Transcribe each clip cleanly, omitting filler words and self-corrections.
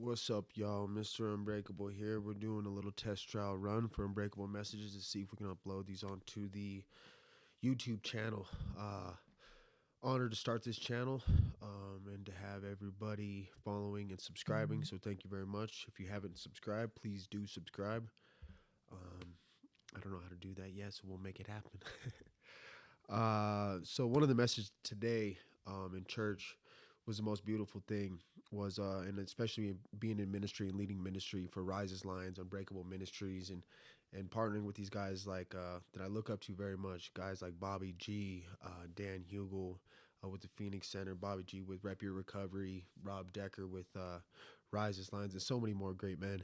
What's up, y'all? Mr. Unbreakable here. We're doing a little test trial run for Unbreakable Messages to see if we can upload these onto the YouTube channel. Honored to start this channel and to have everybody following and subscribing. So thank you very much. If you haven't subscribed, please do subscribe. I don't know how to do that yet, so we'll make it happen. So one of the messages today in church was the most beautiful thing was, and especially being in ministry and leading ministry for Rises Lines, Unbreakable Ministries, and partnering with these guys like that I look up to very much. Guys like Bobby G, Dan Hugel with the Phoenix Center, Bobby G with Rep Your Recovery, Rob Decker with Rises Lines, and so many more great men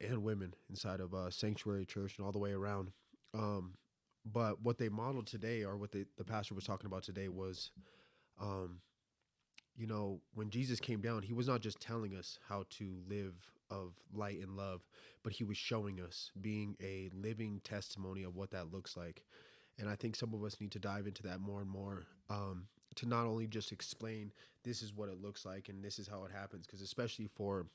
and women inside of Sanctuary Church and all the way around. But what they modeled today, or what the pastor was talking about today, was, um, when Jesus came down, he was not just telling us how to live of light and love, but he was showing us, being a living testimony of what that looks like. And I think some of us need to dive into that more and more, to not only just explain this is what it looks like and this is how it happens, because especially for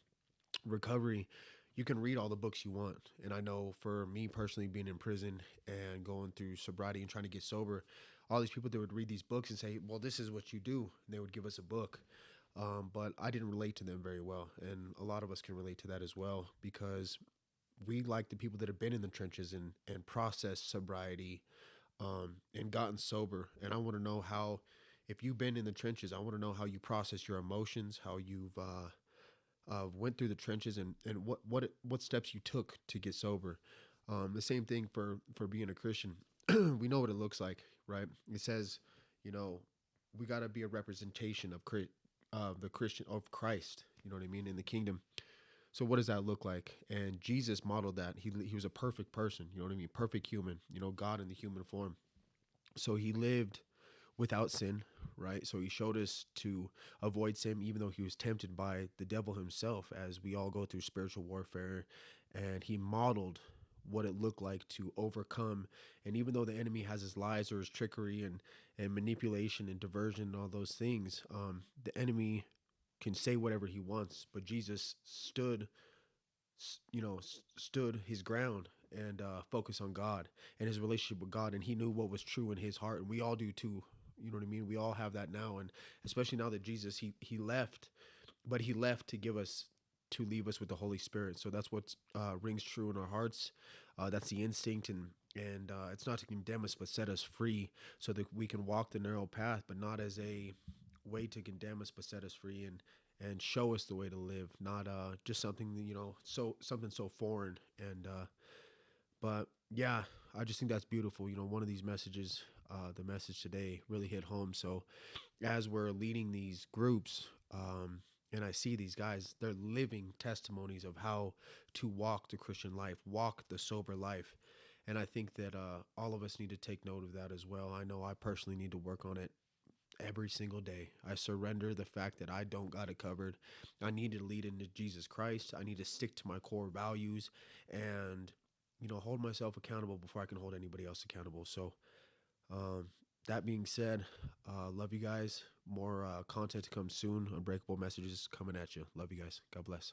recovery, you can read all the books you want. And I know for me personally, being in prison and going through sobriety and trying to get sober, all these people that would read these books and say, well, this is what you do. And they would give us a book. But I didn't relate to them very well. And a lot of us can relate to that as well, because we like the people that have been in the trenches and processed sobriety and gotten sober. And I want to know how, if you've been in the trenches, I want to know how you process your emotions, how you've went through the trenches, and what steps you took to get sober. The same thing for being a Christian. We know what it looks like, right? It says, you know, we got to be a representation of the Christian of Christ. You know what I mean, in the kingdom. So what does that look like? And Jesus modeled that. He was a perfect person. You know what I mean? Perfect human. You know, God in the human form. So he lived without sin, right? So he showed us to avoid sin, even though he was tempted by the devil himself, as we all go through spiritual warfare. And he modeled what it looked like to overcome. And even though the enemy has his lies or his trickery and manipulation and diversion and all those things, the enemy can say whatever he wants. But Jesus stood his ground and focused on God and his relationship with God. And he knew what was true in his heart. And we all do too. You know what I mean? We all have that now. And especially now that Jesus, he left, but he left to leave us with the Holy Spirit. So that's what rings true in our hearts. That's the instinct. And it's not to condemn us, but set us free so that we can walk the narrow path, but not as a way to condemn us, but set us free and show us the way to live, not just something that, something so foreign. And but yeah, I just think that's beautiful. One of these messages, the message today, really hit home. So as we're leading these groups, and I see these guys, they're living testimonies of how to walk the Christian life, walk the sober life. And I think that all of us need to take note of that as well. I know I personally need to work on it every single day. I surrender the fact that I don't got it covered. I need to lead into Jesus Christ. I need to stick to my core values and, hold myself accountable before I can hold anybody else accountable. So, that being said, love you guys. More content to come soon. Unbreakable messages coming at you. Love you guys. God bless.